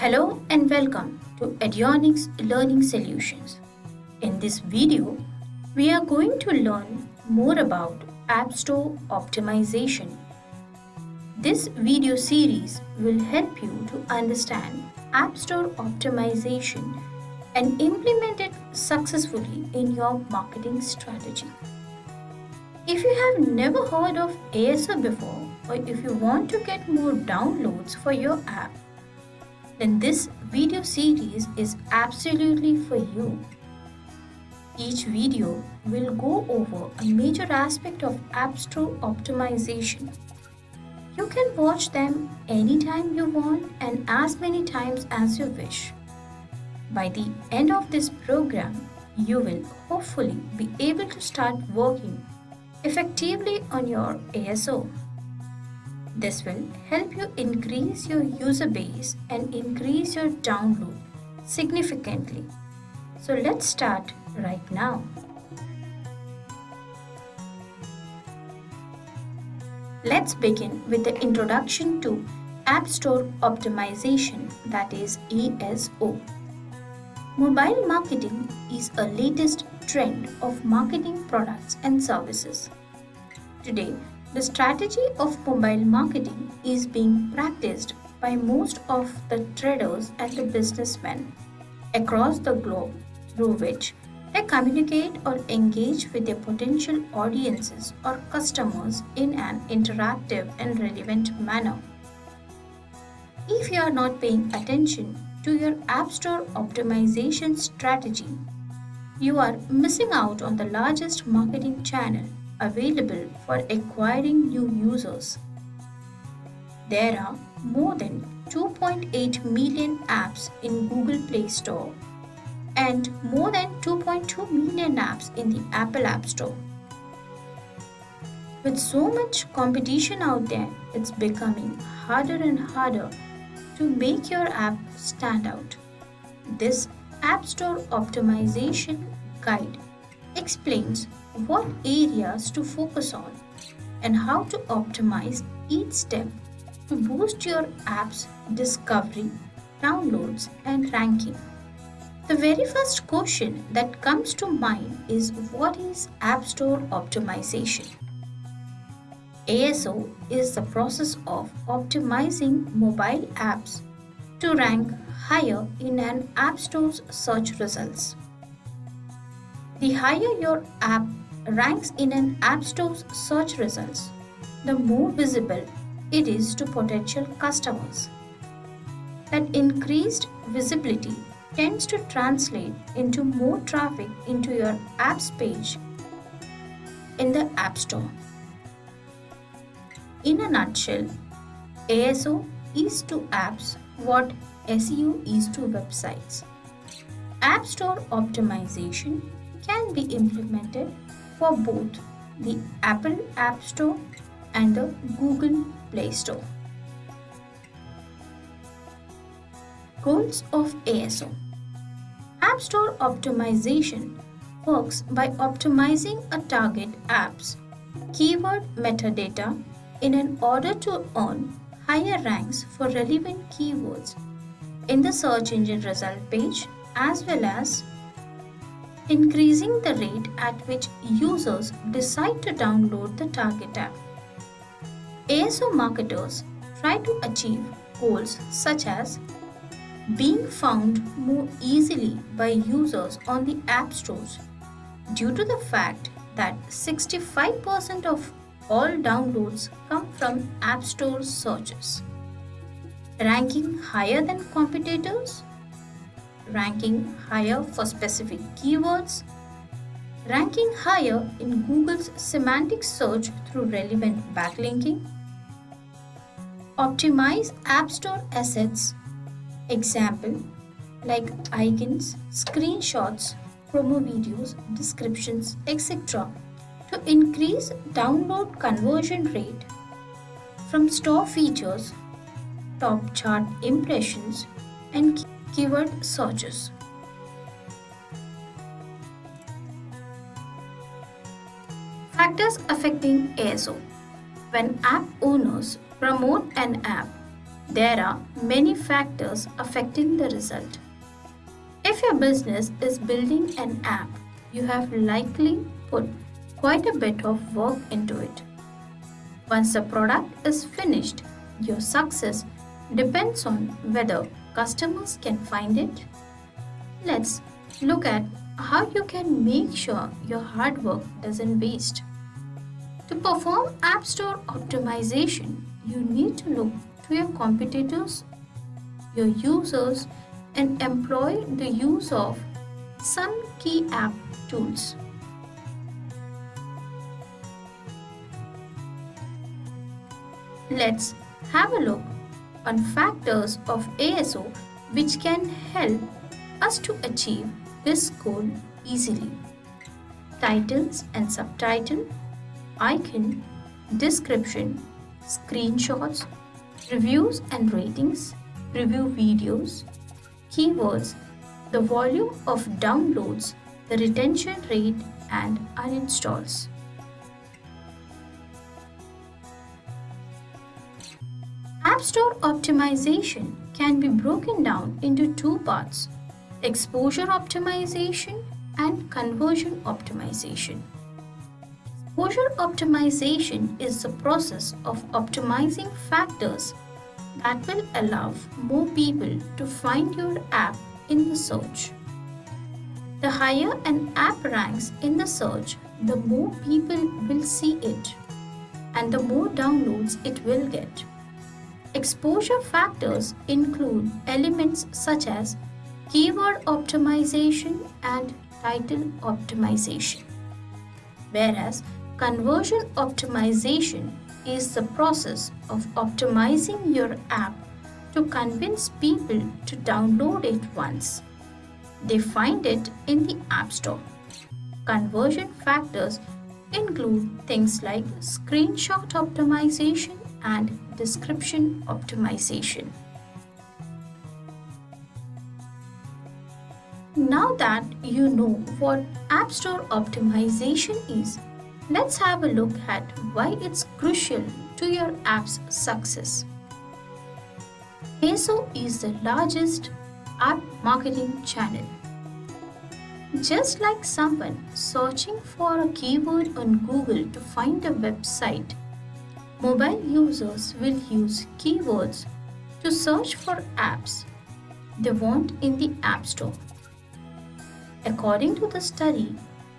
Hello and welcome to Eduonix Learning Solutions. In this video, we are going to learn more about App Store optimization. This video series will help you to understand App Store optimization and implement it successfully in your marketing strategy. If you have never heard of ASO before, or if you want to get more downloads for your app, then this video series is absolutely for you. Each video will go over a major aspect of App Store optimization. You can watch them anytime you want and as many times as you wish. By the end of this program, you will hopefully be able to start working effectively on your ASO. This will help you increase your user base and increase your download significantly. So let's start right now. Let's begin with the introduction to App Store optimization, that is ASO. Mobile marketing is a latest trend of marketing products and services. Today, the strategy of mobile marketing is being practiced by most of the traders and the businessmen across the globe, through which they communicate or engage with their potential audiences or customers in an interactive and relevant manner. If you are not paying attention to your App Store optimization strategy, you are missing out on the largest marketing channel available for acquiring new users. There are more than 2.8 million apps in Google Play Store and more than 2.2 million apps in the Apple App Store. With so much competition out there, it's becoming harder and harder to make your app stand out. This App Store optimization guide explains what areas to focus on and how to optimize each step to boost your app's discovery, downloads, and ranking. The very first question that comes to mind is, what is App Store optimization? ASO is the process of optimizing mobile apps to rank higher in an App Store's search results. The higher your app ranks in an App Store's search results, the more visible it is to potential customers. That increased visibility tends to translate into more traffic into your app's page in the App Store. In a nutshell, ASO is to apps what SEO is to websites. App Store optimization can be implemented for both the Apple App Store and the Google Play Store. Goals of ASO. App Store optimization works by optimizing a target app's keyword metadata in an order to earn higher ranks for relevant keywords in the search engine result page, as well as increasing the rate at which users decide to download the target app. ASO marketers try to achieve goals such as being found more easily by users on the app stores due to the fact that 65% of all downloads come from App Store searches. Ranking higher than competitors, ranking higher for specific keywords, ranking higher in Google's semantic search through relevant backlinking, optimize App Store assets, example like icons, screenshots, promo videos, descriptions, etc., to increase download conversion rate from store features, top chart impressions, and keyword searches. Factors affecting ASO. When app owners promote an app There are many factors affecting the result. If your business is building an app, you have likely put quite a bit of work into it. Once the product is finished, your success depends on whether customers can find it. Let's look at how you can make sure your hard work doesn't waste. To perform App Store optimization, you need to look to your competitors, your users, and employ the use of some key app tools. Let's have a look on factors of ASO which can help us to achieve this goal easily. Titles and subtitle, icon, description, screenshots, reviews and ratings, review videos, keywords, the volume of downloads, the retention rate, and uninstalls. App Store optimization can be broken down into two parts: exposure optimization and conversion optimization. Exposure optimization is the process of optimizing factors that will allow more people to find your app in the search. The higher an app ranks in the search, the more people will see it and the more downloads it will get. Exposure factors include elements such as keyword optimization and title optimization, whereas conversion optimization is the process of optimizing your app to convince people to download it once they find it in the App Store. Conversion factors include things like screenshot optimization and description optimization. Now that you know what App Store optimization is, let's have a look at why it's crucial to your app's success. ASO is the largest app marketing channel. Just like someone searching for a keyword on Google to find a website, mobile users will use keywords to search for apps they want in the App Store. According to the study,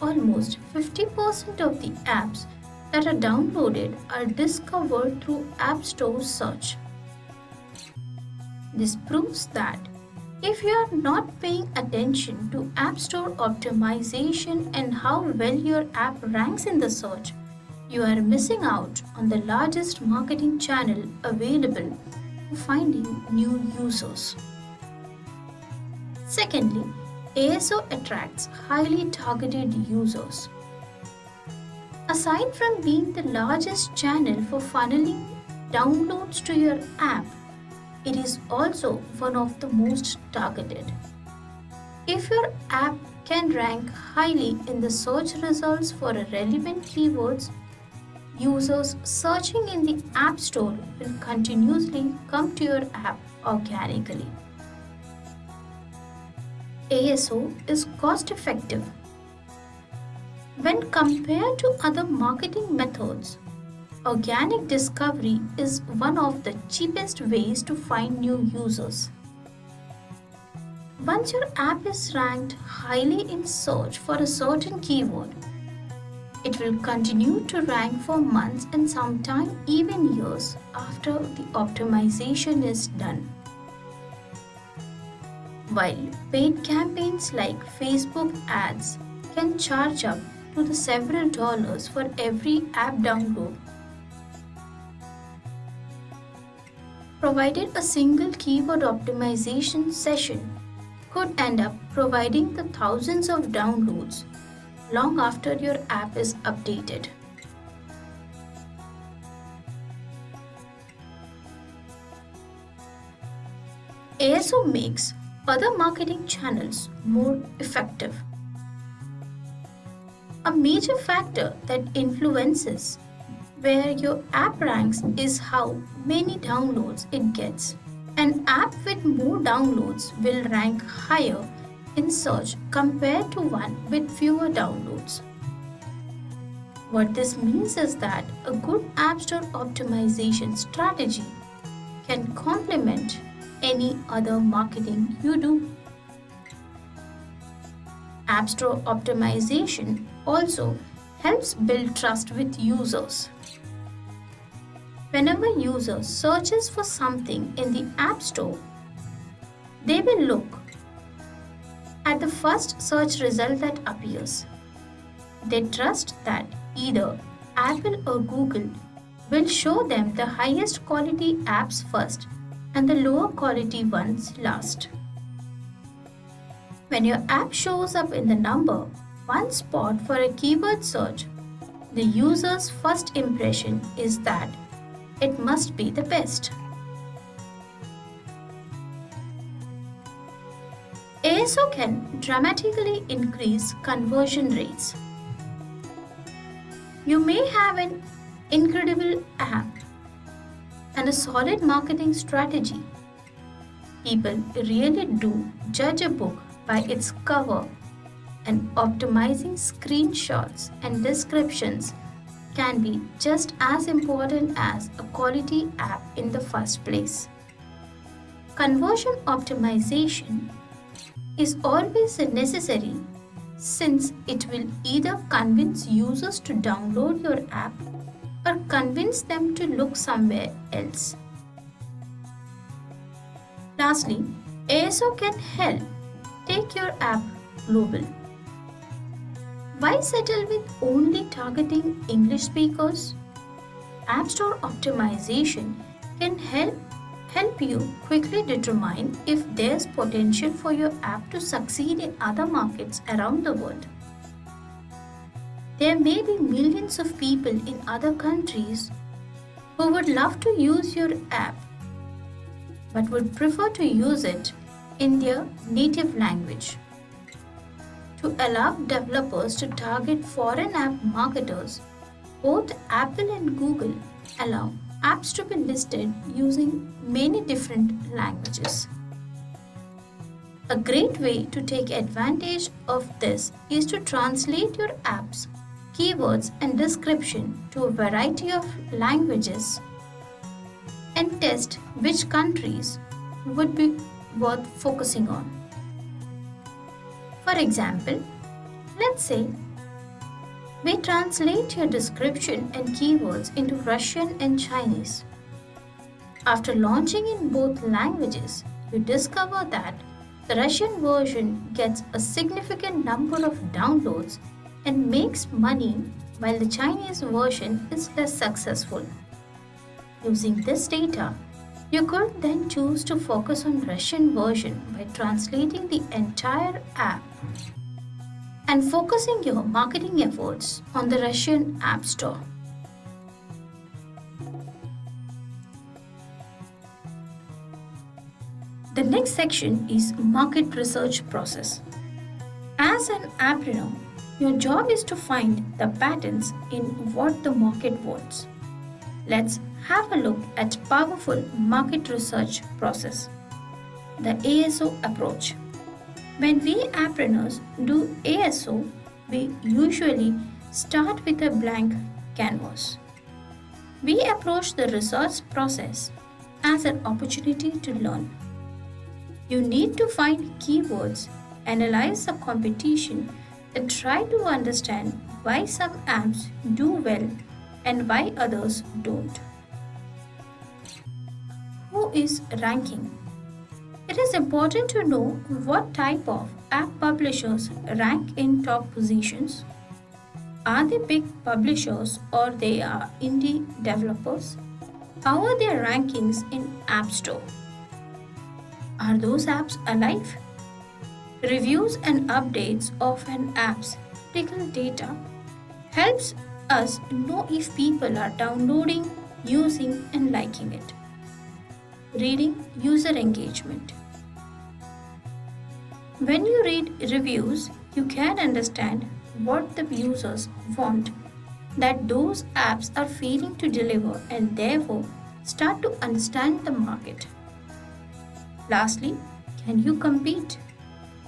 almost 50% of the apps that are downloaded are discovered through App Store search. This proves that if you are not paying attention to App Store optimization and how well your app ranks in the search, you are missing out on the largest marketing channel available for finding new users. Secondly, ASO attracts highly targeted users. Aside from being the largest channel for funneling downloads to your app, it is also one of the most targeted. If your app can rank highly in the search results for relevant keywords, users searching in the App Store will continuously come to your app organically. ASO is cost effective. When compared to other marketing methods, organic discovery is one of the cheapest ways to find new users. Once your app is ranked highly in search for a certain keyword, it will continue to rank for months and sometimes even years after the optimization is done. While paid campaigns like Facebook ads can charge up to the several dollars for every app download, provided a single keyword optimization session could end up providing the thousands of downloads long after your app is updated. ASO makes other marketing channels more effective. A major factor that influences Where your app ranks is how many downloads it gets. An app with more downloads will rank higher in search compared to one with fewer downloads. What this means is that a good App Store optimization strategy can complement any other marketing you do. App Store optimization also helps build trust with users. Whenever user searches for something in the App Store, they will look at the first search result that appears. They trust that either Apple or Google will show them the highest quality apps first and the lower quality ones last. When your app shows up in the number one spot for a keyword search, the user's first impression is that it must be the best. ASO can dramatically increase conversion rates. You may have an incredible app and a solid marketing strategy. People really do judge a book by its cover, and optimizing screenshots and descriptions can be just as important as a quality app in the first place. Conversion optimization is always necessary since it will either convince users to download your app or convince them to look somewhere else. Lastly, ASO can help take your app global. Why settle with only targeting English speakers? App Store optimization can help you quickly determine if there's potential for your app to succeed in other markets around the world. There may be millions of people in other countries who would love to use your app but would prefer to use it in their native language. To allow developers to target foreign app marketers, both Apple and Google allow apps to be listed using many different languages. A great way to take advantage of this is to translate your app's keywords and description to a variety of languages and test which countries would be worth focusing on. For example, let's say we translate your description and keywords into Russian and Chinese. After launching in both languages, you discover that the Russian version gets a significant number of downloads and makes money while the Chinese version is less successful. Using this data, you could then choose to focus on Russian version by translating the entire app and focusing your marketing efforts on the Russian App Store. The next section is market research process. As an appreneur, your job is to find the patterns in what the market wants. Let's have a look at powerful market research process, the ASO approach. When we appreneurs do ASO, we usually start with a blank canvas. We approach the research process as an opportunity to learn. You need to find keywords, analyze the competition, and try to understand why some apps do well and why others don't. Who is ranking? It is important to know what type of app publishers rank in top positions. Are they big publishers or they are indie developers? How are their rankings in App Store? Are those apps alive? Reviews and updates of an app's critical data helps us know if people are downloading, using and liking it. Reading user engagement. When you read reviews, you can understand what the users want that those apps are failing to deliver and therefore start to understand the market. Lastly, can you compete?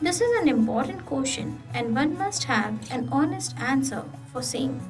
This is an important question and one must have an honest answer for same.